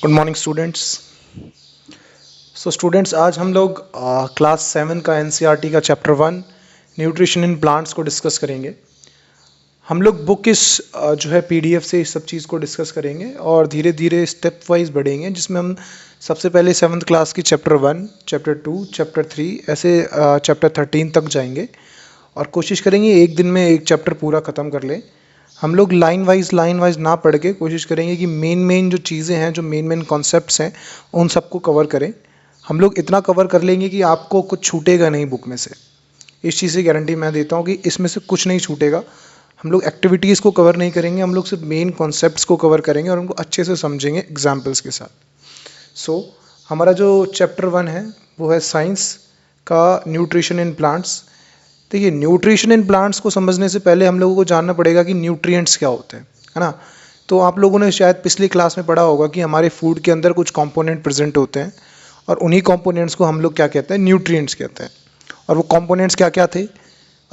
Good morning students. Students आज हम लोग क्लास 7 का एनसीईआरटी का चैप्टर 1 न्यूट्रिशन इन प्लांट्स को डिस्कस करेंगे। हम लोग बुक इस जो है पीडीएफ से इस सब चीज़ को डिस्कस करेंगे और धीरे धीरे स्टेप वाइज बढ़ेंगे, जिसमें हम सबसे पहले 7th क्लास की चैप्टर 1, चैप्टर 2, चैप्टर 3 ऐसे चैप्टर 13 तक जाएंगे और कोशिश करेंगे एक दिन में एक चैप्टर पूरा ख़त्म कर लें। हम लोग लाइन वाइज ना पढ़ के कोशिश करेंगे कि मेन जो चीज़ें हैं, जो मेन कॉन्सेप्ट्स हैं, उन सबको कवर करें। हम लोग इतना कवर कर लेंगे कि आपको कुछ छूटेगा नहीं बुक में से। इस चीज़ की गारंटी मैं देता हूँ कि इसमें से कुछ नहीं छूटेगा। हम लोग एक्टिविटीज़ को कवर नहीं करेंगे, हम लोग सिर्फ मेन कॉन्सेप्ट्स को कवर करेंगे और उनको अच्छे से समझेंगे एग्जाम्पल्स के साथ। हमारा जो चैप्टर 1 है वो है साइंस का न्यूट्रिशन इन प्लांट्स। देखिए, न्यूट्रिशन इन प्लांट्स को समझने से पहले हम लोगों को जानना पड़ेगा कि न्यूट्रिएंट्स क्या होते हैं, है ना। तो आप लोगों ने शायद पिछली क्लास में पढ़ा होगा कि हमारे फूड के अंदर कुछ कंपोनेंट प्रेजेंट होते हैं और उन्हीं कंपोनेंट्स को हम लोग क्या कहते हैं, न्यूट्रिएंट्स कहते हैं। और वो कंपोनेंट्स क्या क्या थे,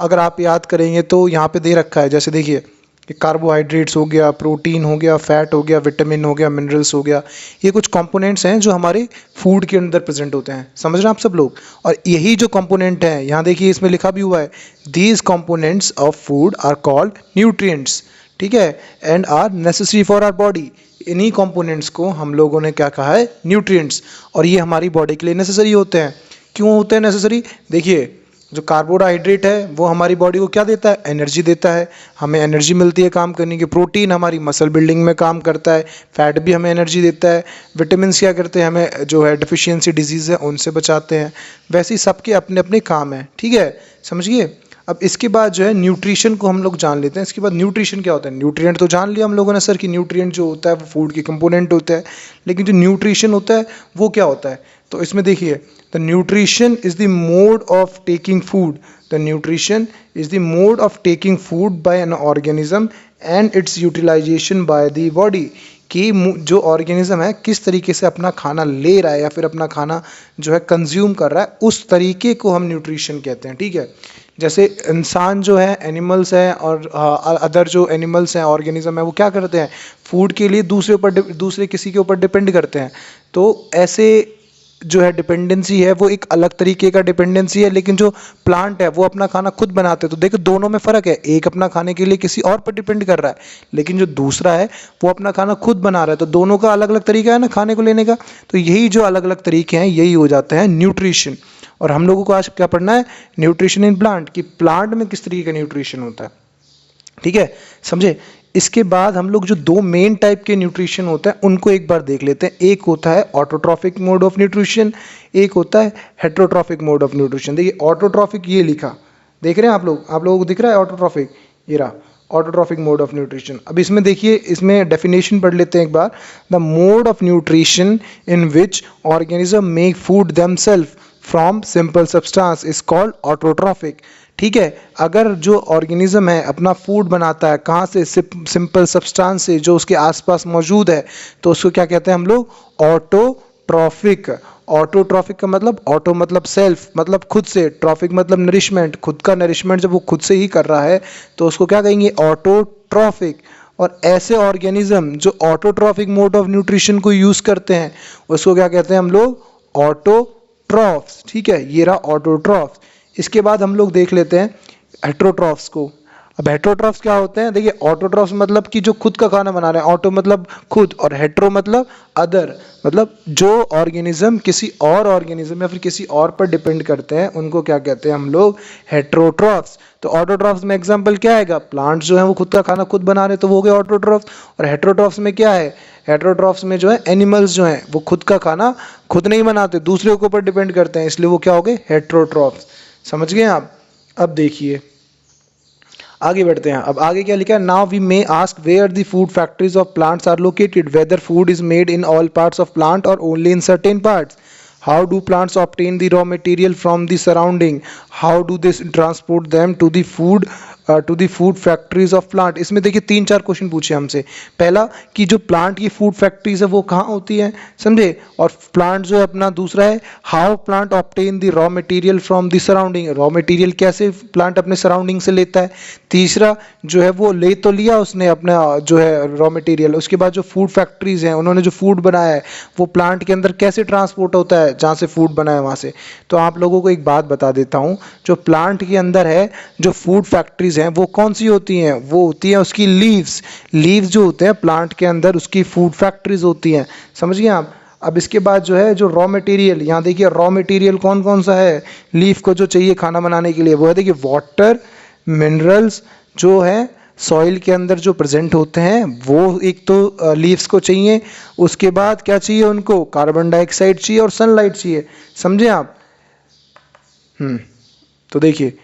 अगर आप याद करेंगे तो यहाँ पे दे रखा है। जैसे देखिए कि कार्बोहाइड्रेट्स हो गया, प्रोटीन हो गया, फैट हो गया, विटामिन हो गया, मिनरल्स हो गया। ये कुछ कंपोनेंट्स हैं जो हमारे फूड के अंदर प्रेजेंट होते हैं, समझ रहे हैं आप सब लोग। और यही जो कंपोनेंट हैं, यहाँ देखिए इसमें लिखा भी हुआ है, these components of food are called nutrients, ठीक है, and are necessary for our body. इन्हीं कंपोनेंट्स को हम लोगों ने क्या कहा है, न्यूट्रिएंट्स। और ये हमारी बॉडी के लिए नेसेसरी होते हैं। क्यों होते हैं नेसेसरी? देखिए, जो कार्बोहाइड्रेट है वो हमारी बॉडी को क्या देता है, एनर्जी देता है, हमें एनर्जी मिलती है काम करने की। प्रोटीन हमारी मसल बिल्डिंग में काम करता है, फैट भी हमें एनर्जी देता है। विटामिन क्या करते हैं, हमें जो है डिफिशियंसी डिजीज़ है उनसे बचाते हैं। वैसे ही सबके अपने अपने काम हैं, ठीक है, समझिए। अब इसके बाद जो है न्यूट्रिशन को हम लोग जान लेते हैं। इसके बाद न्यूट्रिशन क्या होता है, न्यूट्रिएंट तो जान लिया हम लोगों ने सर कि न्यूट्रिएंट जो होता है वो फूड के कंपोनेंट होता है, लेकिन जो न्यूट्रिशन होता है वो क्या होता है। तो इसमें देखिए, the nutrition is the mode of taking food, the nutrition is the mode of taking food by an organism and its utilisation by the body. कि जो ऑर्गेनिज्म है किस तरीके से अपना खाना ले रहा है या फिर अपना खाना जो है कंज्यूम कर रहा है, उस तरीके को हम न्यूट्रिशन कहते हैं, ठीक है। जैसे इंसान जो है, एनिमल्स हैं और अदर जो एनिमल्स हैं, ऑर्गेनिज्म है, वो क्या करते हैं, फूड के लिए दूसरे किसी के ऊपर डिपेंड करते हैं। तो ऐसे जो है डिपेंडेंसी है वो एक अलग तरीके का डिपेंडेंसी है। लेकिन जो प्लांट है वो अपना खाना खुद बनाते हैं। तो देखो दोनों में फ़र्क है, एक अपना खाने के लिए किसी और पर डिपेंड कर रहा है, लेकिन जो दूसरा है वो अपना खाना खुद बना रहा है। तो दोनों का अलग अलग तरीका है ना खाने को लेने का। तो यही जो अलग अलग तरीके हैं यही हो जाते हैं न्यूट्रिशन। और हम लोगों को आज क्या पढ़ना है, न्यूट्रिशन इन प्लांट, कि प्लांट में किस तरीके का न्यूट्रिशन होता है, ठीक है, समझे। इसके बाद हम लोग जो दो मेन टाइप के न्यूट्रिशन होता है उनको एक बार देख लेते हैं। एक होता है ऑटोट्रॉफिक मोड ऑफ न्यूट्रिशन, एक होता है हेट्रोट्रॉफिक मोड ऑफ न्यूट्रिशन। देखिए ऑटोट्रॉफिक ये लिखा, देख रहे हैं आप लोगों को दिख रहा है ऑटोट्रॉफिक, ये रहा ऑटोट्रॉफिक मोड ऑफ न्यूट्रिशन। अब इसमें देखिए, इसमें डेफिनेशन पढ़ लेते हैं एक बार। The mode of nutrition in which organism make food themselves from simple substance is called autotrophic, ठीक है। अगर जो ऑर्गेनिज्म है अपना फूड बनाता है कहाँ से, सिंपल सब्सटेंस से जो उसके आसपास मौजूद है, तो उसको क्या कहते हैं हम लोग, ऑटोट्रॉफिक। ऑटोट्रॉफिक का मतलब, ऑटो मतलब सेल्फ, मतलब खुद से, ट्रॉफिक मतलब नरिशमेंट, खुद का नरिशमेंट जब वो खुद से ही कर रहा है तो उसको क्या कहेंगे, ऑटोट्रॉफिक। और ऐसे ऑर्गेनिज्म जो ऑटोट्रॉफिक मोड ऑफ न्यूट्रिशन को यूज़ करते हैं उसको क्या कहते हैं हम लोग, ऑटोट्रॉफ्स, ठीक है, ये रहा ऑटोट्रॉफ्स। इसके बाद हम लोग देख लेते हैं हेट्रोट्रॉफ्स को। अब हेट्रोट्रॉफ्स क्या होते हैं, देखिए ऑटोट्रॉफ्स मतलब कि जो खुद का खाना बना रहे हैं, ऑटो मतलब खुद और हेट्रो मतलब अदर, मतलब जो ऑर्गेनिज्म किसी और ऑर्गेनिज्म या फिर किसी और पर डिपेंड करते हैं उनको क्या कहते हैं हम लोग, हेट्रोट्रॉफ्स। तो ऑटोट्रॉफ्स में एग्जांपल क्या आएगा, प्लांट्स जो है वो खुद का खाना खुद बना रहे हैं तो वो हो गए ऑटोट्रॉफ्स। और हेट्रोट्रॉफ्स में क्या है, हेट्रोट्रॉफ्स में जो है एनिमल्स जो हैं वो खुद का खाना खुद नहीं बनाते, दूसरे के ऊपर डिपेंड करते हैं, इसलिए वो क्या हो गए, हेट्रोट्रॉफ्स। समझ गए आप। अब देखिए आगे बढ़ते हैं। अब आगे क्या लिखा है, now we may ask where the food factories of plants are located, whether food is made in all parts of plant और only in certain parts, how do plants obtain the raw material from the surrounding, how do they transport them to the food factories of plant. इसमें देखिए 3-4 question पूछे हमसे। पहला कि जो plant की food factories है वो कहाँ होती है, समझे। और प्लांट जो है अपना दूसरा है how plant obtain the raw material from the surrounding, raw material कैसे प्लांट अपने सराउंडिंग से लेता है। तीसरा जो है वो ले तो लिया उसने अपना जो है रॉ मटेरियल, उसके बाद जो फूड फैक्ट्रीज हैं उन्होंने जो फूड बनाया है वो प्लांट के अंदर कैसे ट्रांसपोर्ट होता है जहाँ से फूड बना है वहाँ से। तो आप लोगों को एक बात बता देता हूँ, जो प्लांट के अंदर है जो फूड फैक्ट्रीज हैं वो कौन सी होती हैं, वो होती हैं उसकी लीव्स। लीव्स जो होते हैं प्लांट के अंदर उसकी फूड फैक्ट्रीज होती हैं, समझिए आप। अब इसके बाद जो है जो रॉ मटेरियल, यहाँ देखिए रॉ मटेरियल कौन कौन सा है लीफ को जो चाहिए खाना बनाने के लिए, वो है देखिए वाटर, मिनरल्स जो है सॉइल के अंदर जो प्रेजेंट होते हैं वो एक तो लीव्स को चाहिए, उसके बाद क्या चाहिए उनको, कार्बन डाइऑक्साइड चाहिए और सनलाइट चाहिए, समझे आप। तो देखिए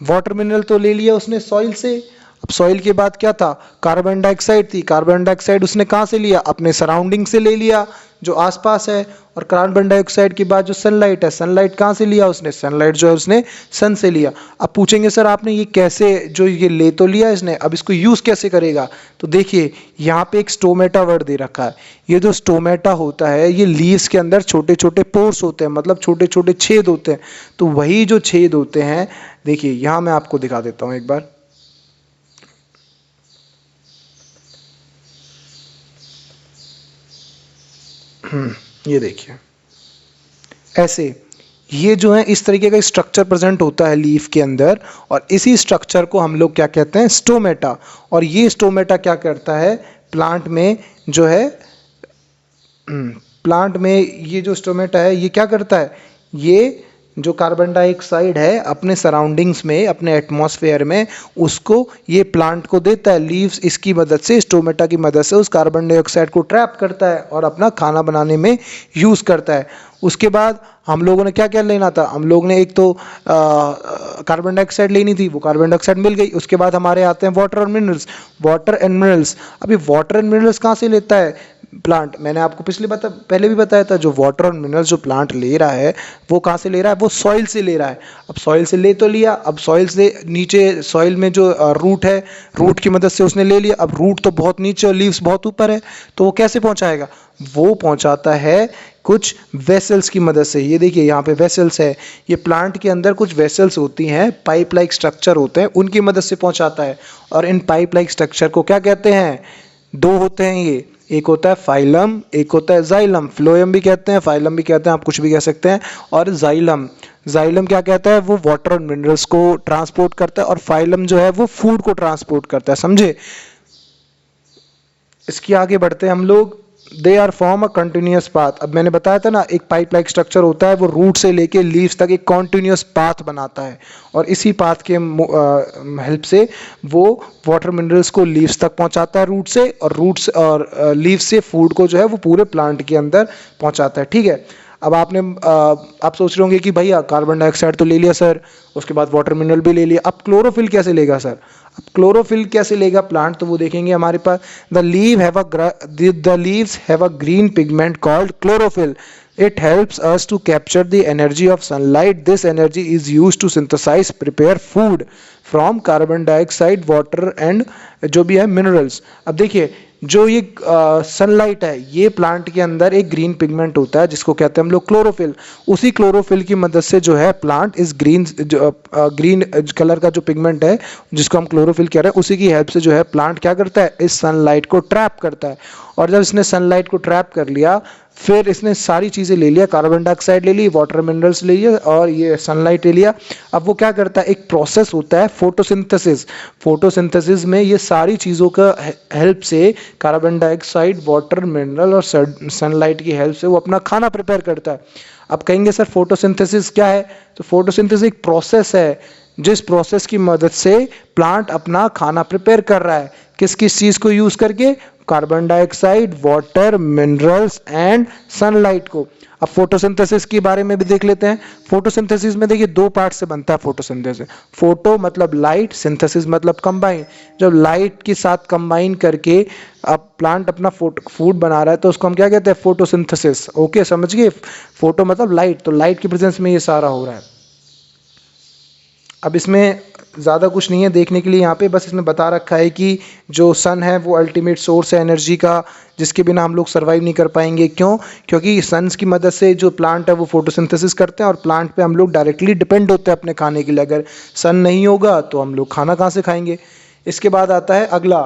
वाटर मिनरल तो ले लिया उसने सॉइल से, अब सॉइल के बाद क्या था, कार्बन डाइऑक्साइड थी, कार्बन डाइऑक्साइड उसने कहाँ से लिया, अपने सराउंडिंग से ले लिया जो आसपास है। और कार्बन डाइऑक्साइड के बाद जो सनलाइट है, सनलाइट कहाँ से लिया उसने, सनलाइट जो है उसने सन से लिया। अब पूछेंगे सर आपने ये कैसे, जो ये ले तो लिया इसने, अब इसको यूज़ कैसे करेगा। तो देखिए यहाँ पे एक स्टोमेटा वर्ड दे रखा है। ये जो स्टोमेटा होता है ये लीव्स के अंदर छोटे छोटे पोर्स होते हैं, मतलब छोटे छोटे छेद होते हैं। तो वही जो छेद होते हैं, देखिए यहाँ मैं आपको दिखा देता हूँ एक बार। ये देखिए ऐसे, ये जो है इस तरीके का स्ट्रक्चर प्रेजेंट होता है लीफ के अंदर, और इसी स्ट्रक्चर को हम लोग क्या कहते हैं, स्टोमेटा। और ये स्टोमेटा क्या करता है प्लांट में जो है, प्लांट में ये जो स्टोमेटा है ये क्या करता है, ये जो कार्बन डाइऑक्साइड है अपने सराउंडिंग्स में, अपने एटमॉस्फेयर में, उसको ये प्लांट को देता है। लीव्स इसकी मदद से, स्टोमेटा की मदद से उस कार्बन डाइऑक्साइड को ट्रैप करता है और अपना खाना बनाने में यूज़ करता है। उसके बाद हम लोगों ने क्या क्या लेना था, हम लोग ने एक तो कार्बन डाइऑक्साइड लेनी थी, वो कार्बन डाइऑक्साइड मिल गई। उसके बाद हमारे आते हैं वाटर और मिनरल्स, वाटर एंड मिनरल्स। अभी वाटर एंड मिनरल्स कहाँ से लेता है प्लांट, मैंने आपको पहले भी बताया था, जो वाटर और मिनरल्स जो प्लांट ले रहा है वो कहाँ से ले रहा है, वो सॉइल से ले रहा है। अब सॉइल से ले तो लिया, अब सॉइल से नीचे सॉइल में जो रूट है, रूट की मदद से उसने ले लिया। अब रूट तो बहुत नीचे और लीव्स बहुत ऊपर है, तो वो कैसे पहुंचाएगा, वो पहुंचाता है कुछ वेसल्स की मदद से। ये देखिए यहाँ पे वेसल्स है, ये प्लांट के अंदर कुछ वेसल्स होती हैं, पाइप लाइक स्ट्रक्चर होते हैं, उनकी मदद से पहुंचाता है। और इन पाइप लाइक स्ट्रक्चर को क्या कहते हैं, दो होते हैं ये, एक होता है फाइलम, एक होता है जाइलम। फ्लोएम भी कहते हैं, फाइलम भी कहते हैं, आप कुछ भी कह सकते हैं। और जाइलम, जाइलम क्या कहता है, वो वाटर और मिनरल्स को ट्रांसपोर्ट करता है, और फाइलम जो है वो फूड को ट्रांसपोर्ट करता है, समझे। इसके आगे बढ़ते हैं हम लोग। They are form a continuous path. अब मैंने बताया था ना, एक पाइप लाइक स्ट्रक्चर होता है, वो रूट से लेके लीव्स तक एक कॉन्टिन्यूस पाथ बनाता है, और इसी पाथ के हेल्प से वो वाटर मिनरल्स को लीव्स तक पहुंचाता है रूट से, और रूट्स और लीव्स से फूड को जो है वो पूरे प्लांट के अंदर पहुंचाता है, ठीक है। अब आप सोच रहे होंगे कि भैया कार्बन डाइऑक्साइड तो ले लिया सर, उसके बाद वाटर मिनरल भी ले लिया, अब क्लोरोफिल कैसे लेगा सर। अब क्लोरोफिल कैसे लेगा प्लांट, तो वो देखेंगे हमारे पास, the leaves have a green pigment called chlorophyll. It helps us to capture the energy of sunlight. This energy is used to synthesize, prepare food from carbon dioxide, water and जो भी है minerals. अब देखिए जो ये sunlight है, ये plant के अंदर एक ग्रीन पिगमेंट होता है जिसको कहते हैं हम लोग क्लोरोफिल. उसी क्लोरोफिल की मदद से जो है प्लांट इस ग्रीन कलर का जो पिगमेंट है जिसको हम क्लोरोफिल कह रहे हैं, उसी की हेल्प से जो है प्लांट क्या करता है, इस सनलाइट को ट्रैप करता है. और जब इसने सनलाइट को ट्रैप कर लिया, फिर इसने सारी चीज़ें ले लिया, कार्बन डाइऑक्साइड ले ली, वाटर मिनरल्स ले लिया और ये सनलाइट ले लिया. अब वो क्या करता है, एक प्रोसेस होता है फोटोसिंथेसिस. फोटोसिंथेसिस में ये सारी चीज़ों का हेल्प से कार्बन डाइऑक्साइड, वाटर, मिनरल और सनलाइट की हेल्प से वो अपना खाना प्रिपेयर करता है. अब कहेंगे सर फोटोसिंथेसिस क्या है, तो फोटोसिंथेसिस एक प्रोसेस है जिस प्रोसेस की मदद से प्लांट अपना खाना प्रिपेयर कर रहा है. किस किस चीज़ को यूज़ करके, carbon dioxide, water, minerals and sunlight को. अब फोटोसिंथेसिस के बारे में भी देख लेते हैं. फोटोसिंथेसिस में देखिए दो पार्ट से बनता है फोटोसिंथेसिस. फोटो मतलब लाइट, सिंथेसिस मतलब कंबाइन. जब लाइट के साथ कंबाइन करके अब प्लांट अपना फूड बना रहा है तो उसको हम क्या कहते हैं, फोटोसिंथेसिस. ओके, समझ गए. फोटो मतलब लाइट, तो लाइट की प्रेजेंस में ये सारा हो रहा है. अब इसमें ज़्यादा कुछ नहीं है देखने के लिए यहाँ पे, बस इसमें बता रखा है कि जो सन है वो अल्टीमेट सोर्स है एनर्जी का, जिसके बिना हम लोग सर्वाइव नहीं कर पाएंगे। क्यों? क्योंकि सन्स की मदद से जो प्लांट है वो फोटोसिंथेसिस करते हैं और प्लांट पे हम लोग डायरेक्टली डिपेंड होते हैं अपने खाने के लिए। अगर सन नहीं होगा तो हम लोग खाना कहाँ से खाएंगे। इसके बाद आता है अगला,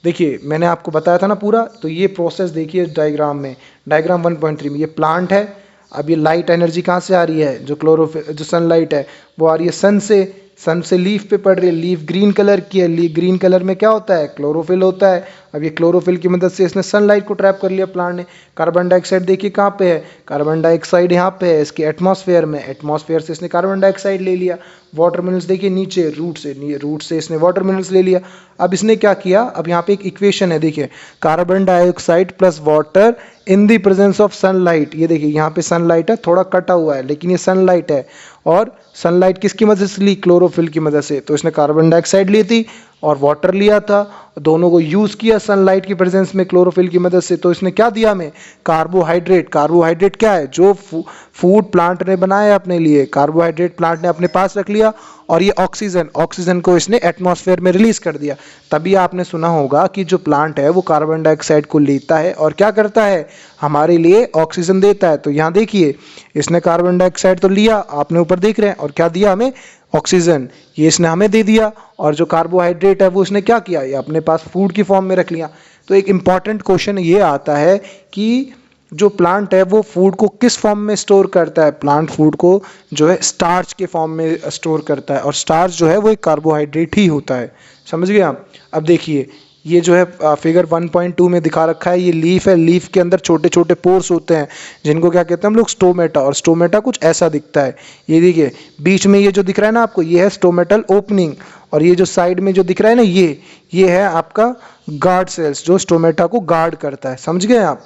देखिए मैंने आपको बताया था ना पूरा, तो ये प्रोसेस देखिए डायग्राम में, डायग्राम 1.3 में ये प्लांट है। अब ये लाइट एनर्जी कहाँ से आ रही है, जो क्लोरोफिल जो सनलाइट है वो आ रही है सन से, सन से लीफ पे पड़ रही है, लीफ ग्रीन कलर की है, ग्रीन कलर में क्या होता है, क्लोरोफिल होता है। अब ये क्लोरोफिल की मदद से इसने सनलाइट को ट्रैप कर लिया प्लांट ने। कार्बन डाइऑक्साइड देखिए कहाँ पे है, कार्बन डाइऑक्साइड यहाँ पे है इसके एटमॉस्फेयर में, एटमॉस्फेयर से इसने कार्बन डाइऑक्साइड ले लिया। वाटर मिनरल्स देखिए नीचे रूट से इसने वाटर मिनरल्स ले लिया। अब इसने क्या किया, अब यहाँ पे एक इक्वेशन है देखिए, carbon dioxide plus water in the presence of sunlight. ये देखिए यहाँ पे सनलाइट है, थोड़ा कटा हुआ है लेकिन ये सनलाइट है, और सनलाइट किसकी मदद से ली, क्लोरोफिल की मदद से। तो इसने कार्बन डाइऑक्साइड ली थी और वाटर लिया था, दोनों को यूज़ किया सनलाइट की प्रेजेंस में क्लोरोफिल की मदद से। तो इसने क्या दिया हमें, कार्बोहाइड्रेट। कार्बोहाइड्रेट क्या है, जो फूड प्लांट ने बनाया अपने लिए, कार्बोहाइड्रेट प्लांट ने अपने पास रख लिया। और ये ऑक्सीजन, ऑक्सीजन को इसने एटमॉस्फेयर में रिलीज कर दिया। तभी आपने सुना होगा कि जो प्लांट है वो कार्बन डाइऑक्साइड को लेता है और क्या करता है, हमारे लिए ऑक्सीजन देता है। तो यहाँ देखिए इसने कार्बन डाइऑक्साइड तो लिया, आपने ऊपर देख रहे हैं, और क्या दिया हमें, ऑक्सीजन, ये इसने हमें दे दिया। और जो कार्बोहाइड्रेट है वो इसने क्या किया, ये अपने पास फूड की फॉर्म में रख लिया। तो एक इम्पॉर्टेंट क्वेश्चन ये आता है कि जो प्लांट है वो फूड को किस फॉर्म में स्टोर करता है। प्लांट फूड को जो है स्टार्च के फॉर्म में स्टोर करता है, और स्टार्च जो है वो एक कार्बोहाइड्रेट ही होता है। समझ गए आप। अब देखिए ये जो है फिगर 1.2 में दिखा रखा है, ये लीफ है, लीफ के अंदर छोटे छोटे पोर्स होते हैं जिनको क्या कहते हैं हम लोग, स्टोमेटा। और स्टोमेटा कुछ ऐसा दिखता है, ये देखिए बीच में ये जो दिख रहा है ना आपको, ये है स्टोमेटल ओपनिंग। और ये जो साइड में जो दिख रहा है ना, ये है आपका गार्ड सेल्स, जो स्टोमेटा को गार्ड करता है। समझ गए आप।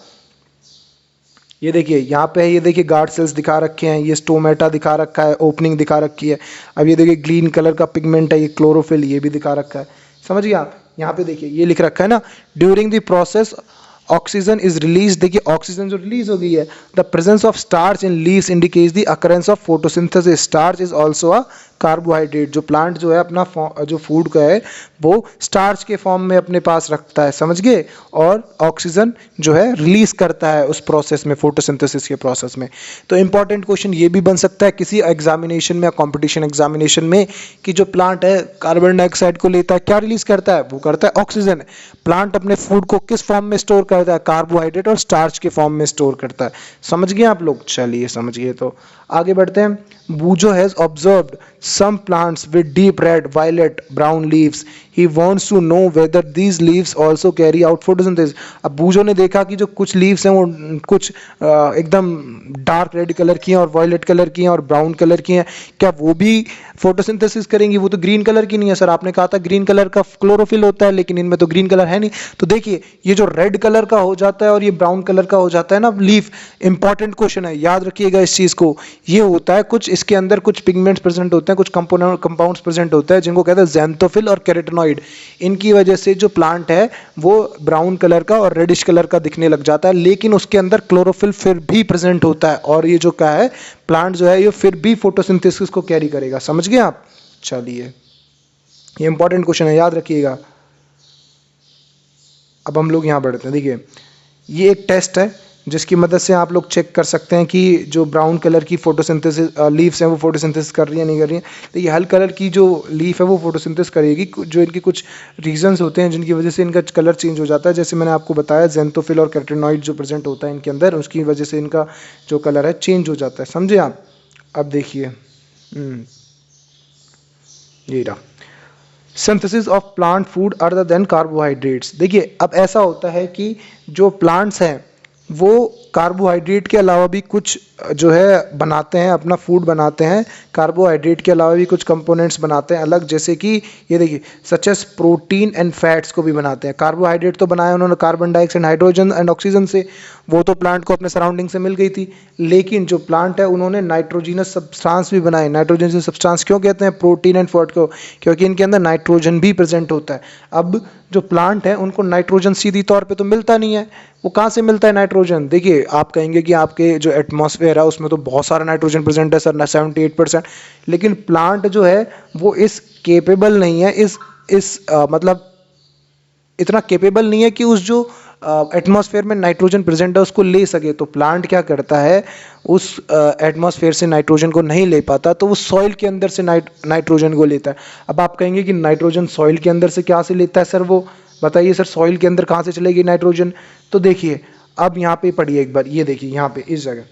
ये देखिए यहाँ पे है, ये देखिए गार्ड सेल्स दिखा रखे हैं, ये स्टोमेटा दिखा रखा है, ओपनिंग दिखा रखी है। अब ये देखिए ग्रीन कलर का पिगमेंट है, ये क्लोरोफिल, ये भी दिखा रखा है। समझ गए आप। यहाँ पे देखिए ये लिख रखा है ना, during the process oxygen is release. देखिए ऑक्सीजन जो रिलीज हो गई है, the presence of starch in leaves indicates the occurrence of photosynthesis. Starch is also a carbohydrate. जो प्लांट जो है अपना जो फूड का है वो स्टार्च के फॉर्म में अपने पास रखता है, समझ गए, और ऑक्सीजन जो है रिलीज करता है उस प्रोसेस में, फोटोसिंथेसिस के प्रोसेस में। तो इंपॉर्टेंट क्वेश्चन ये भी बन सकता है किसी एग्जामिनेशन में या कॉम्पिटिशन एग्जामिनेशन में, कि जो प्लांट है कार्बन डाइऑक्साइड को लेता है, क्या रिलीज करता है, वो करता है ऑक्सीजन। प्लांट अपने फूड को किस फॉर्म में स्टोर करता है, कार्बोहाइड्रेट और स्टार्च के फॉर्म में स्टोर करता है। समझ गए आप लोग। चलिए समझ गए तो आगे बढ़ते हैं। Boojho has observed some plants with deep red, violet, brown leaves. He wants to know whether these leaves also carry out photosynthesis. अब बूजो ने देखा कि जो कुछ लीव्स हैं वो कुछ एकदम डार्क रेड कलर की हैं और वायलेट कलर की हैं और ब्राउन कलर की हैं, क्या वो भी फोटोसिंथेसिस करेंगी। वो तो ग्रीन कलर की नहीं है सर, आपने कहा था ग्रीन कलर का क्लोरोफिल होता है, लेकिन इनमें तो ग्रीन कलर है नहीं। तो देखिए ये जो रेड कलर का हो जाता है और ये ब्राउन कलर का हो जाता है ना लीफ, इंपॉर्टेंट क्वेश्चन है, याद रखिएगा इस चीज़ को। ये होता है कुछ, इसके अंदर कुछ पिगमेंट्स प्रेजेंट होते हैं, कुछ कंपाउंड्स प्रेजेंट होते हैं जिनको कहते हैं ज़ैंथोफिल और कैरोटेनॉइड। इनकी वजह से जो प्लांट है वो ब्राउन कलर का और रेडिश कलर का दिखने लग जाता है, लेकिन उसके अंदर क्लोरोफिल फिर भी प्रेजेंट होता है। और ये जो क्या है, प्लांट जो है ये फिर भी फोटोसिंथेसिस को कैरी करेगा। समझ गए आप। चलिए ये इंपॉर्टेंट क्वेश्चन है, याद रखिएगा। अब हम लोग यहाँ बढ़ते हैं। देखिए ये एक टेस्ट है जिसकी मदद से आप लोग चेक कर सकते हैं कि जो ब्राउन कलर की फोटोसिंथेसिस लीव्स हैं वो फोटोसिंथेसिस कर रही है नहीं कर रही है। तो ये हल कलर की जो लीफ है वो फोटोसिंथेसिस करेगी। जो इनके कुछ रीजंस होते हैं जिनकी वजह से इनका कलर चेंज हो जाता है, जैसे मैंने आपको बताया ज़ैंथोफिल और कैरोटेनॉइड जो प्रेजेंट होता है इनके अंदर, उसकी वजह से इनका जो कलर है चेंज हो जाता है। समझे आप। अब देखिए ये रहा, synthesis of plant food other than carbohydrates. देखिए अब ऐसा होता है कि जो प्लांट्स हैं वो कार्बोहाइड्रेट के अलावा भी कुछ जो है बनाते हैं, अपना फूड बनाते हैं, कार्बोहाइड्रेट के अलावा भी कुछ कंपोनेंट्स बनाते हैं अलग, जैसे कि ये देखिए such as protein and fats को भी बनाते हैं। कार्बोहाइड्रेट तो बनाया उन्होंने carbon dioxide, hydrogen and oxygen से, वो तो प्लांट को अपने सराउंडिंग से मिल गई थी। लेकिन जो प्लांट है उन्होंने नाइट्रोजिनस सब्सटेंस भी बनाए। नाइट्रोजनस सब्सटेंस क्यों कहते हैं प्रोटीन एंड फैट को, क्योंकि इनके अंदर नाइट्रोजन भी प्रेजेंट होता है। अब जो प्लांट है उनको नाइट्रोजन सीधी तौर पे तो मिलता नहीं है। वो कहाँ से मिलता है नाइट्रोजन? देखिए, आप कहेंगे कि आपके जो एटमॉस्फेयर है उसमें तो बहुत सारा नाइट्रोजन प्रेजेंट है सर, 78%, लेकिन प्लांट जो है वो इस केपेबल नहीं है, मतलब इतना केपेबल नहीं है कि उस जो एटमॉस्फेयर में नाइट्रोजन प्रेजेंट है उसको ले सके। तो प्लांट क्या करता है, उस एटमॉस्फेयर से नाइट्रोजन को नहीं ले पाता, तो वो सॉइल के अंदर से नाइट्रोजन को लेता है। अब आप कहेंगे कि नाइट्रोजन सॉइल के अंदर से क्या से लेता है सर? वो बताइए सर, सॉइल के अंदर कहाँ से चलेगी नाइट्रोजन? तो देखिए, अब यहाँ पे पढ़िए एक बार, ये देखिए यहाँ पे इस जगह,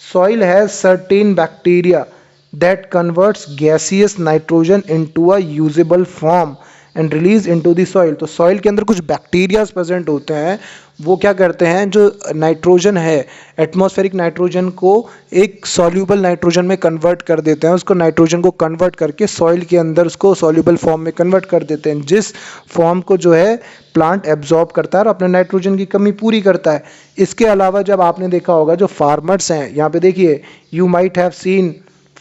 soil has certain bacteria that converts gaseous nitrogen into a usable form and release into the soil. तो सॉइल के अंदर कुछ बैक्टीरियाज प्रेजेंट होते हैं, वो क्या करते हैं, जो नाइट्रोजन है, एटमॉस्फेरिक नाइट्रोजन को एक सॉल्यूबल नाइट्रोजन में कन्वर्ट कर देते हैं। उसको नाइट्रोजन को कन्वर्ट करके सॉइल के अंदर उसको सॉल्यूबल फॉर्म में कन्वर्ट कर देते हैं, जिस फॉर्म को जो है प्लांट एब्जॉर्ब करता है और अपने नाइट्रोजन की कमी पूरी करता है। इसके अलावा जब आपने देखा होगा जो फार्मर्स हैं, यहाँ पे देखिए, you might have seen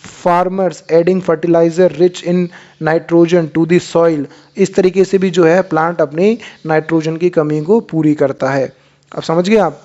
farmers adding fertiliser rich in nitrogen to the soil. इस तरीके से भी जो है प्लांट अपनी नाइट्रोजन की कमी को पूरी करता है। अब समझ गए आप?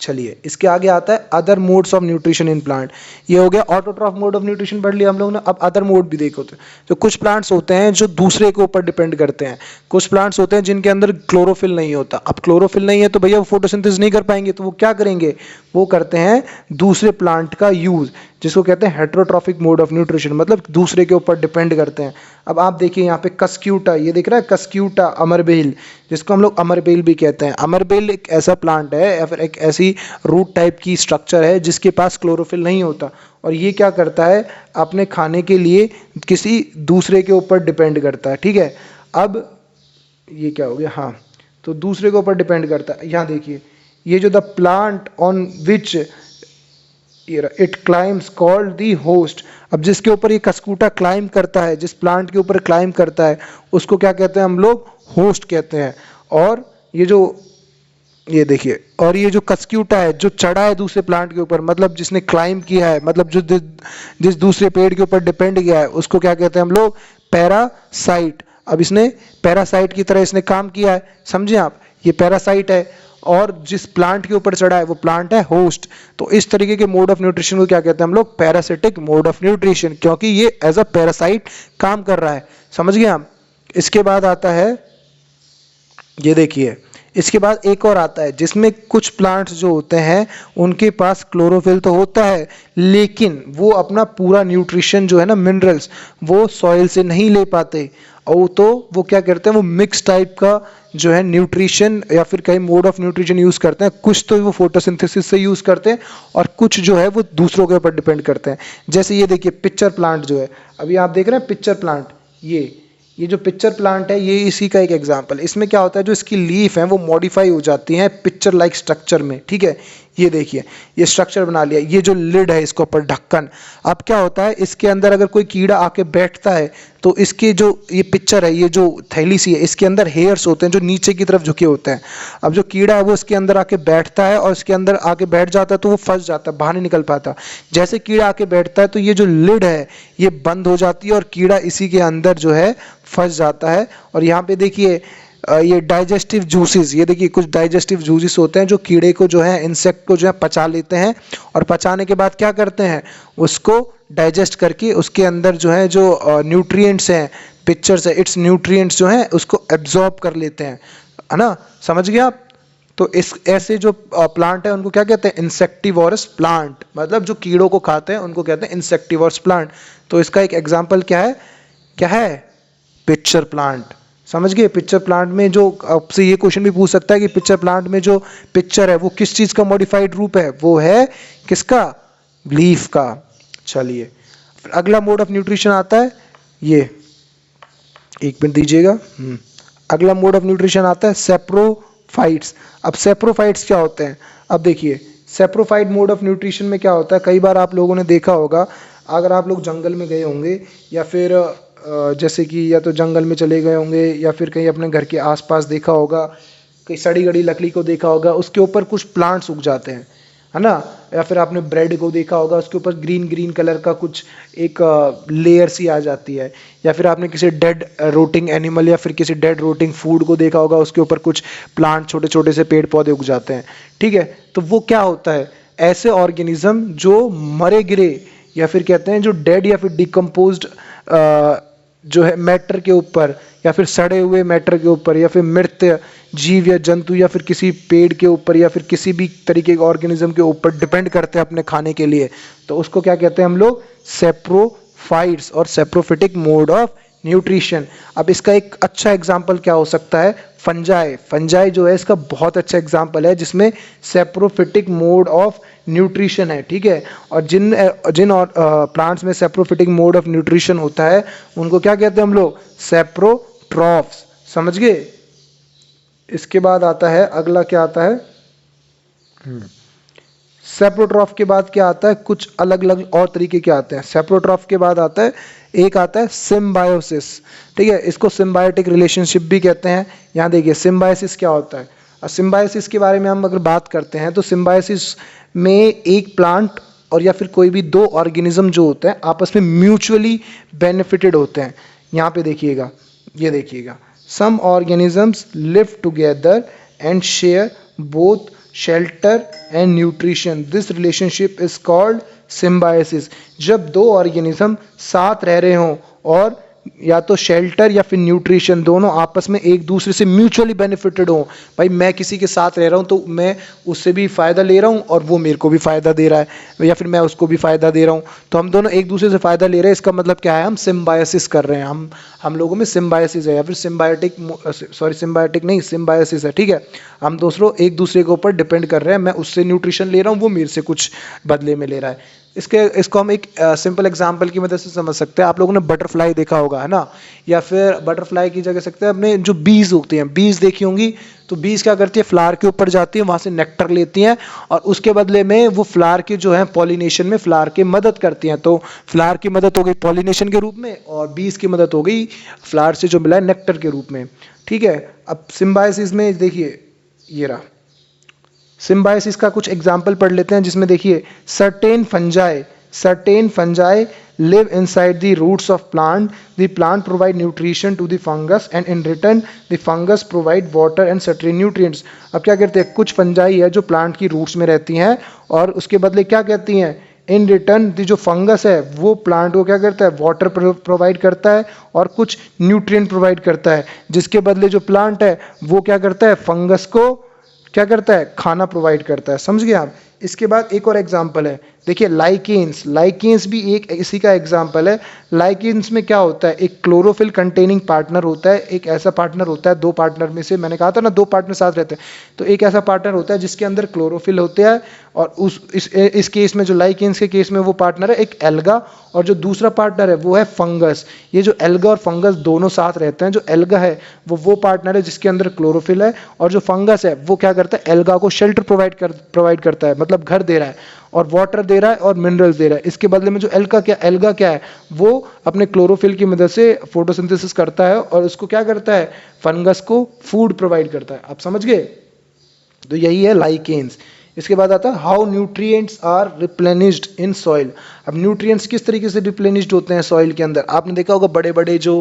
चलिए, इसके आगे आता है other modes of nutrition in plant. ये हो गया ऑटोट्रॉफ मोड ऑफ न्यूट्रिशन पढ़ लिया हम लोग ने। अब अदर मोड भी देखो, तो कुछ प्लांट्स होते हैं जो दूसरे के ऊपर डिपेंड करते हैं। कुछ प्लांट्स होते हैं जिनके अंदर क्लोरोफिल नहीं होता। अब क्लोरोफिल नहीं है तो भैया वो फोटोसिंथेसिस नहीं कर पाएंगे, तो वो क्या करेंगे, वो करते हैं दूसरे प्लांट का यूज, जिसको कहते हैं हेट्रोट्रॉफिक मोड ऑफ न्यूट्रिशन, मतलब दूसरे के ऊपर डिपेंड करते हैं। अब आप देखिए यहाँ पे कस्क्यूटा, ये दिख रहा है कस्क्यूटा अमरबेल, जिसको हम लोग अमरबेल भी कहते हैं। अमरबेल एक ऐसा प्लांट है या फिर एक ऐसी रूट टाइप की स्ट्रक्चर है जिसके पास क्लोरोफिल नहीं होता, और ये क्या करता है, अपने खाने के लिए किसी दूसरे के ऊपर डिपेंड करता है। ठीक है, अब ये क्या हो गया, हाँ, तो दूसरे के ऊपर डिपेंड करता है। यहाँ देखिए, ये जो the plant on which it climbs called the host. अब जिसके ऊपर ये कस्कूटा क्लाइम करता है, जिस प्लांट के ऊपर क्लाइम करता है, उसको क्या कहते हैं हम लोग, होस्ट कहते हैं। और ये देखिए, और ये जो कस्क्यूटा है जो चढ़ा है दूसरे प्लांट के ऊपर, मतलब जिसने क्लाइम किया है, मतलब जो जिस दूसरे पेड़ के ऊपर डिपेंड किया है, उसको क्या कहते हैं हम लोग, पैरासाइट। अब इसने पैरासाइट की तरह इसने काम किया है, समझे आप, ये पैरासाइट है, और जिस प्लांट के ऊपर चढ़ा है वो प्लांट है होस्ट। तो इस तरीके के मोड ऑफ न्यूट्रिशन को क्या कहते हैं हम लोग, पैरासिटिक मोड ऑफ न्यूट्रिशन, क्योंकि ये एज अ पैरासाइट काम कर रहा है। समझ गए हम? इसके बाद आता है, ये देखिए, इसके बाद एक और आता है जिसमें कुछ प्लांट्स जो होते हैं उनके पास क्लोरोफिल तो होता है, लेकिन वो अपना पूरा न्यूट्रिशन जो है ना, मिनरल्स, वो सॉइल से नहीं ले पाते, और तो वो क्या करते हैं, वो मिक्स टाइप का जो है न्यूट्रिशन या फिर कई मोड ऑफ न्यूट्रिशन यूज करते हैं। कुछ तो वो फोटोसिंथेसिस से यूज करते हैं और कुछ जो है वो दूसरों के ऊपर डिपेंड करते हैं। जैसे ये देखिए पिक्चर प्लांट जो है, अभी आप देख रहे हैं पिक्चर प्लांट, ये जो पिक्चर प्लांट है ये इसी का एक एग्जांपल है। इसमें क्या होता है, जो इसकी लीफ है वो मॉडिफाई हो जाती हैं पिक्चर लाइक स्ट्रक्चर में। ठीक है, ये देखिए, ये स्ट्रक्चर बना लिया, ये जो लिड है इसके ऊपर ढक्कन। अब क्या होता है, इसके अंदर अगर कोई कीड़ा आके बैठता है तो इसके जो ये पिक्चर है, ये जो थैली सी है, इसके अंदर हेयर्स होते हैं जो नीचे की तरफ झुके होते हैं। अब जो कीड़ा है वो इसके अंदर आके बैठता है और इसके अंदर आके बैठ जाता है तो वो फंस जाता है, बाहर नहीं निकल पाता। जैसे कीड़ा आके बैठता है तो ये जो लिड है ये बंद हो जाती है और कीड़ा इसी के अंदर जो है फंस जाता है। और यहाँ पे देखिए ये डाइजेस्टिव जूसेस, ये देखिए कुछ डाइजेस्टिव जूसेस होते हैं जो कीड़े को जो है, इंसेक्ट को जो है पचा लेते हैं, और पचाने के बाद क्या करते हैं, उसको डाइजेस्ट करके उसके अंदर जो है जो न्यूट्रिएंट्स हैं, पिक्चर्स है, इट्स न्यूट्रिएंट्स जो हैं उसको एब्जॉर्ब कर लेते हैं, है ना, समझ गए आप? तो इस ऐसे जो प्लांट है उनको क्या कहते हैं, इंसेक्टिवोरस प्लांट, मतलब जो कीड़ों को खाते हैं उनको कहते हैं इंसेक्टिवोरस प्लांट। तो इसका एक एग्जाम्पल क्या है, पिक्चर प्लांट। समझ गए? पिक्चर प्लांट में जो आपसे ये क्वेश्चन भी पूछ सकता है कि पिक्चर प्लांट में जो पिक्चर है वो किस चीज का मॉडिफाइड रूप है, वो है किसका, लीफ का। चलिए, फिर अगला मोड ऑफ न्यूट्रिशन आता है, ये एक मिनट दीजिएगा, अगला मोड ऑफ न्यूट्रिशन आता है सेप्रोफाइट्स। अब सेप्रोफाइट्स क्या होते हैं, अब देखिए सेप्रोफाइट मोड ऑफ न्यूट्रिशन में क्या होता है, कई बार आप लोगों ने देखा होगा, अगर आप लोग जंगल में गए होंगे या फिर जैसे कि या तो जंगल में चले गए होंगे या फिर कहीं अपने घर के आसपास देखा होगा, कहीं सड़ी गड़ी लकड़ी को देखा होगा, उसके ऊपर कुछ प्लांट्स उग जाते हैं। है ना। या फिर आपने ब्रेड को देखा होगा, उसके ऊपर ग्रीन ग्रीन कलर का कुछ एक लेयर सी आ जाती है। या फिर आपने किसी डेड रोटिंग एनिमल या फिर किसी डेड रोटिंग फूड को देखा होगा, उसके ऊपर कुछ प्लांट, छोटे छोटे से पेड़ पौधे उग जाते हैं। ठीक है, तो वो क्या होता है, ऐसे ऑर्गेनिज्म जो मरे गिरे या फिर कहते हैं जो डेड या फिर डिकम्पोज्ड जो है मैटर के ऊपर, या फिर सड़े हुए मैटर के ऊपर, या फिर मृत जीव या जंतु, या फिर किसी पेड़ के ऊपर, या फिर किसी भी तरीके के ऑर्गेनिज्म के ऊपर डिपेंड करते हैं अपने खाने के लिए, तो उसको क्या कहते हैं हम लोग, सेप्रोफाइट्स और सेप्रोफिटिक मोड ऑफ न्यूट्रिशन। अब इसका एक अच्छा एग्जाम्पल क्या हो सकता है, फंजाई। फंजाई जो है इसका बहुत अच्छा एग्जाम्पल है जिसमें सेप्रोफिटिक मोड ऑफ न्यूट्रिशन है। ठीक है, और जिन जिन और प्लांट्स में सेप्रोफिटिक मोड ऑफ न्यूट्रिशन होता है उनको क्या कहते हैं हम लोग, सेप्रोट्रॉफ्स। समझ गए। इसके बाद आता है अगला, क्या आता है, सेप्रोट्रॉफ के बाद क्या आता है, कुछ अलग अलग और तरीके के आते हैं। सेप्रोट्रॉफ के बाद आता है, एक आता है सिम्बायोसिस। ठीक है, इसको सिम्बायोटिक रिलेशनशिप भी कहते हैं। यहाँ देखिए सिम्बायोसिस क्या होता है। और सिम्बायोसिस के बारे में हम अगर बात करते हैं तो सिम्बायोसिस में एक प्लांट और या फिर कोई भी दो ऑर्गेनिज्म जो होते हैं आपस में म्यूचुअली बेनिफिटेड होते हैं। यहाँ पे देखिएगा, ये देखिएगा, some organisms live together and share both shelter and nutrition, this relationship is called symbiosis. जब दो ऑर्गेनिज्म साथ रह रहे हों और या तो शेल्टर या फिर न्यूट्रिशन दोनों आपस में एक दूसरे से म्यूचुअली बेनिफिटेड हो। भाई मैं किसी के साथ रह रहा हूँ तो मैं उससे भी फ़ायदा ले रहा हूँ और वो मेरे को भी फ़ायदा दे रहा है, या फिर मैं उसको भी फ़ायदा दे रहा हूँ, तो हम दोनों एक दूसरे से फ़ायदा ले रहे हैं। इसका मतलब क्या है, हम सिम्बायोसिस कर रहे हैं, हम लोगों में सिम्बायोसिस है, या फिर सिम्बायोटिक नहीं, सिम्बायोसिस है। ठीक है, हम दूसरों एक दूसरे के ऊपर डिपेंड कर रहे हैं, मैं उससे न्यूट्रिशन ले रहा हूँ, वो मेरे से कुछ बदले में ले रहा है। इसको हम एक सिंपल एग्जांपल की मदद से समझ सकते हैं। आप लोगों ने बटरफ्लाई देखा होगा, है ना, या फिर बटरफ्लाई की जगह सकते हैं अपने जो बीज होती हैं, बीज देखी होंगी, तो बीज क्या करती है, फ्लावर के ऊपर जाती है, वहां से नेक्टर लेती हैं और उसके बदले में वो फ्लावर के जो है पॉलिनेशन में फ्लावर की मदद करती हैं। तो फ्लावर की मदद हो गई पॉलिनेशन के रूप में और बीज की मदद हो गई फ्लावर से जो मिला है नेक्टर के रूप में। ठीक है, अब सिम्बायोसिस में देखिए, ये रहा सिम्बायोसिस का कुछ एग्जाम्पल पढ़ लेते हैं, जिसमें देखिए certain fungi live inside the roots of the plant provide nutrition to the fungus and in return the fungus provide water and certain nutrients। अब क्या करते हैं, कुछ फंजाई है जो प्लांट की रूट्स में रहती हैं और उसके बदले क्या कहती हैं, इन रिटर्न जो फंगस है वो प्लांट को क्या करता है, वाटर प्रोवाइड करता है और कुछ न्यूट्रिएंट प्रोवाइड करता है, जिसके बदले जो प्लांट है वो क्या करता है, फंगस को क्या करता है, खाना प्रोवाइड करता है। समझ गए आप। इसके बाद एक और एग्जांपल है, देखिए लाइकेन्स भी एक इसी का एग्जांपल है। लाइकेन्स में क्या होता है, एक क्लोरोफिल कंटेनिंग पार्टनर होता है, एक ऐसा पार्टनर होता है, दो पार्टनर में से मैंने कहा था ना दो पार्टनर साथ रहते हैं, तो एक ऐसा पार्टनर होता है जिसके अंदर क्लोरोफिल होते हैं और इस केस में जो लाइकेन्स के केस में वो पार्टनर है एक एल्गा और जो दूसरा पार्टनर है वो है फंगस। ये जो एल्गा और फंगस दोनों साथ रहते हैं, जो एल्गा है वो पार्टनर है जिसके अंदर क्लोरोफिल है और जो फंगस है वो क्या करता है, एल्गा को शेल्टर प्रोवाइड करता है, मतलब घर दे रहा है और वाटर दे रहा है और मिनरल्स दे रहा है। इसके बदले में जो एल्गा क्या है, वो अपने क्लोरोफिल की मदद से फोटोसिंथेसिस करता है और उसको क्या करता है, फंगस को फूड प्रोवाइड करता है। आप समझ गए, तो यही है लाइकेन्स। इसके बाद आता है how nutrients are replenished in soil. अब न्यूट्रिएंट्स किस तरीके से रिप्लेनिश्ड होते हैं सॉइल के अंदर, आपने देखा होगा बड़े बड़े जो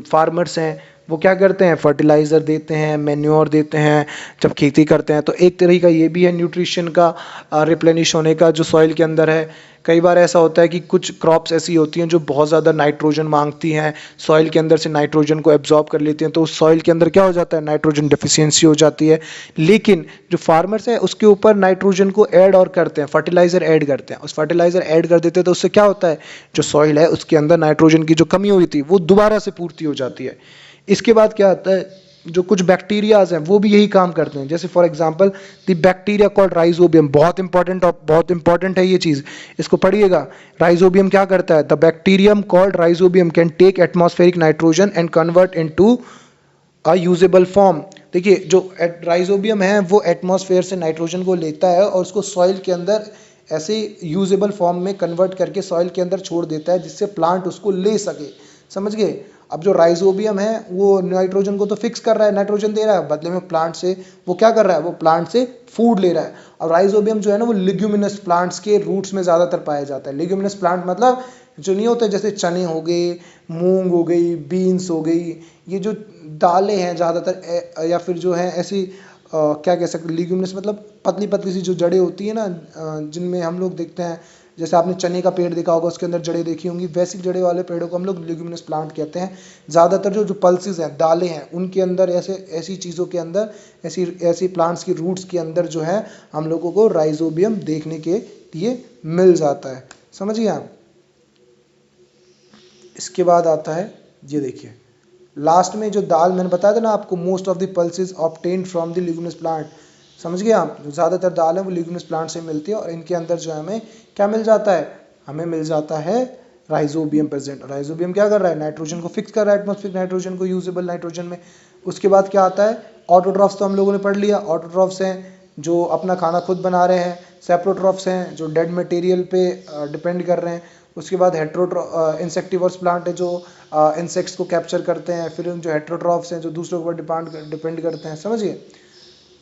फार्मर्स हैं वो क्या करते हैं, फर्टिलाइज़र देते हैं, मैन्योर देते हैं जब खेती करते हैं। तो एक तरीका ये भी है न्यूट्रिशन का रिप्लेनिश होने का जो सॉइल के अंदर है। कई बार ऐसा होता है कि कुछ क्रॉप्स ऐसी होती हैं जो बहुत ज़्यादा नाइट्रोजन मांगती हैं, सॉइल के अंदर से नाइट्रोजन को एब्जॉर्ब कर लेती हैं, तो उस सॉइल के अंदर क्या हो जाता है, नाइट्रोजन डेफिशिएंसी हो जाती है। लेकिन जो फार्मर्स हैं उसके ऊपर नाइट्रोजन को ऐड और करते हैं, फर्टिलाइज़र ऐड करते हैं, उस फर्टिलाइज़र ऐड कर देते हैं, तो उससे क्या होता है, जो सॉइल है उसके अंदर नाइट्रोजन की जो कमी हुई थी वो दोबारा से पूर्ति हो जाती है। इसके बाद क्या आता है, जो कुछ बैक्टीरियाज हैं वो भी यही काम करते हैं। जैसे for example the bacteria called rhizobium, बहुत इंपॉर्टेंट है ये चीज़, इसको पढ़िएगा। राइजोबियम क्या करता है, the bacterium called rhizobium can take atmospheric nitrogen and convert into a usable form. देखिए जो राइजोबियम है वो एटमॉस्फेयर से नाइट्रोजन को लेता है और उसको सॉइल के अंदर ऐसे यूजेबल फॉर्म में कन्वर्ट करके सॉइल के अंदर छोड़ देता है जिससे प्लांट उसको ले सके। समझ गए। अब जो राइजोबियम है वो नाइट्रोजन को तो फिक्स कर रहा है, नाइट्रोजन दे रहा है, बदले में प्लांट से वो क्या कर रहा है, वो प्लांट से फूड ले रहा है। और राइजोबियम जो है ना वो लिग्यूमिनस प्लांट्स के रूट्स में ज़्यादातर पाया जाता है। लिग्यूमिनस प्लांट मतलब जो नहीं होते, जैसे चने हो गए, मूंग हो गई, बीन्स हो गई, ये जो दालें हैं ज़्यादातर, या फिर जो है ऐसी क्या कह सकते, लिग्यूमिनस मतलब पतली पतली सी जो जड़ें होती है ना, जिनमें हम लोग देखते हैं, जैसे आपने चने का पेड़ देखा होगा उसके अंदर जड़ें देखी होंगी, वैसी जड़ें वाले पेड़ों को हम लोग लिग्यूमिनस प्लांट कहते हैं। ज़्यादातर जो जो पल्सेस हैं, दालें हैं, उनके अंदर ऐसी चीज़ों के अंदर, ऐसी प्लांट्स की रूट्स के अंदर जो है हम लोगों को राइजोबियम देखने के लिए मिल जाता है। समझिए आप। इसके बाद आता है, ये देखिए लास्ट में जो दाल मैंने बताया था ना आपको, most of the pulses obtained from the leguminous plant. समझ गए आप, जो ज़्यादातर दाल है वो लिग्यूमिनस प्लांट से मिलती है, और इनके अंदर जो हमें क्या मिल जाता है, हमें मिल जाता है राइजोबियम प्रेजेंट। राइजोबियम क्या कर रहा है, नाइट्रोजन को फिक्स कर रहा है, एटमॉस्फेरिक नाइट्रोजन को, यूजेबल नाइट्रोजन में। उसके बाद क्या आता है, ऑटोट्रॉफ्स तो हम लोगों ने पढ़ लिया। ऑटोट्रॉफ्स हैं जो अपना खाना खुद बना रहे हैं। सेप्रोट्रॉफ्स हैं जो डेड मटेरियल पे डिपेंड कर रहे हैं। उसके बाद इंसेक्टिवर्स प्लांट है जो इंसेक्ट्स को कैप्चर करते हैं। फिर जो हेट्रोट्रॉफ्स हैं जो दूसरों के ऊपर डिपेंड करते हैं। समझिए।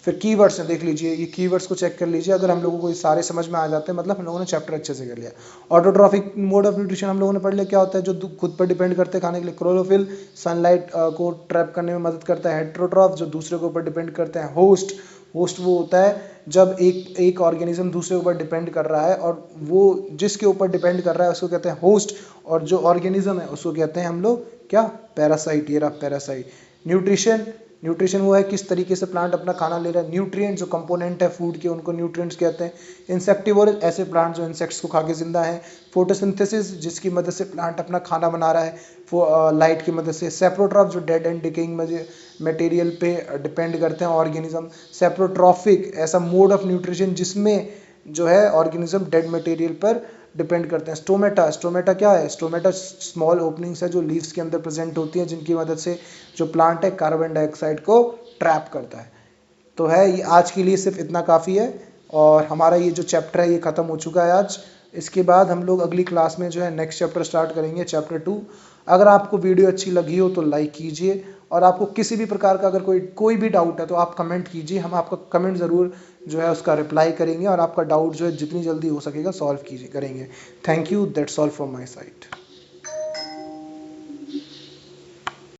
फिर कीवर्ड्स हैं, देख लीजिए, ये कीवर्ड्स को चेक कर लीजिए। अगर हम लोगों को ये सारे समझ में आ जाते हैं, मतलब हम लोगों ने चैप्टर अच्छे से कर लिया। ऑटोट्रॉफिक मोड ऑफ न्यूट्रिशन हम लोगों ने पढ़ लिया, क्या होता है, जो खुद पर डिपेंड करते हैं खाने के लिए। क्लोरोफिल सनलाइट को ट्रैप करने में मदद करता है। हेट्रोट्रॉफ जो दूसरे के ऊपर डिपेंड करते हैं। होस्ट वो होता है जब एक ऑर्गेनिज्म दूसरे के ऊपर डिपेंड कर रहा है, और वो जिसके ऊपर डिपेंड कर रहा है उसको कहते हैं होस्ट, और जो ऑर्गेनिज्म है उसको कहते हैं हम लोग क्या, पैरासाइट। ये रहा पैरासाइट। न्यूट्रिशन वो है किस तरीके से प्लांट अपना खाना ले रहा है। न्यूट्रिएंट जो कंपोनेंट है फूड के, उनको न्यूट्रिएंट्स कहते हैं। इंसेक्टिवोर ऐसे प्लांट जो इंसेक्ट्स को खा के जिंदा है। फोटोसिंथेसिस जिसकी मदद से प्लांट अपना खाना बना रहा है लाइट की मदद से। सेप्रोट्रॉफ जो डेड एंड डिकेइंग मटेरियल पे डिपेंड करते हैं ऑर्गेनिज्म। सेप्रोट्रॉफिक ऐसा मोड ऑफ न्यूट्रिशन जिसमें जो है ऑर्गेनिज्म डेड मटेरियल पर डिपेंड करते हैं। स्टोमेटा क्या है, स्टोमेटा स्मॉल ओपनिंग्स है जो लीव्स के अंदर प्रेजेंट होती हैं, जिनकी मदद से जो प्लांट है कार्बन डाइऑक्साइड को ट्रैप करता है। तो है ये, आज के लिए सिर्फ इतना काफ़ी है, और हमारा ये जो चैप्टर है ये ख़त्म हो चुका है आज। इसके बाद हम लोग अगली क्लास में जो है नेक्स्ट चैप्टर स्टार्ट करेंगे, चैप्टर 2। अगर आपको वीडियो अच्छी लगी हो तो लाइक कीजिए, और आपको किसी भी प्रकार का अगर कोई भी डाउट है तो आप कमेंट कीजिए, हम आपका कमेंट ज़रूर जो है उसका रिप्लाई करेंगे, और आपका डाउट जो है जितनी जल्दी हो सकेगा सॉल्व करेंगे। Thank you, that's all from my side.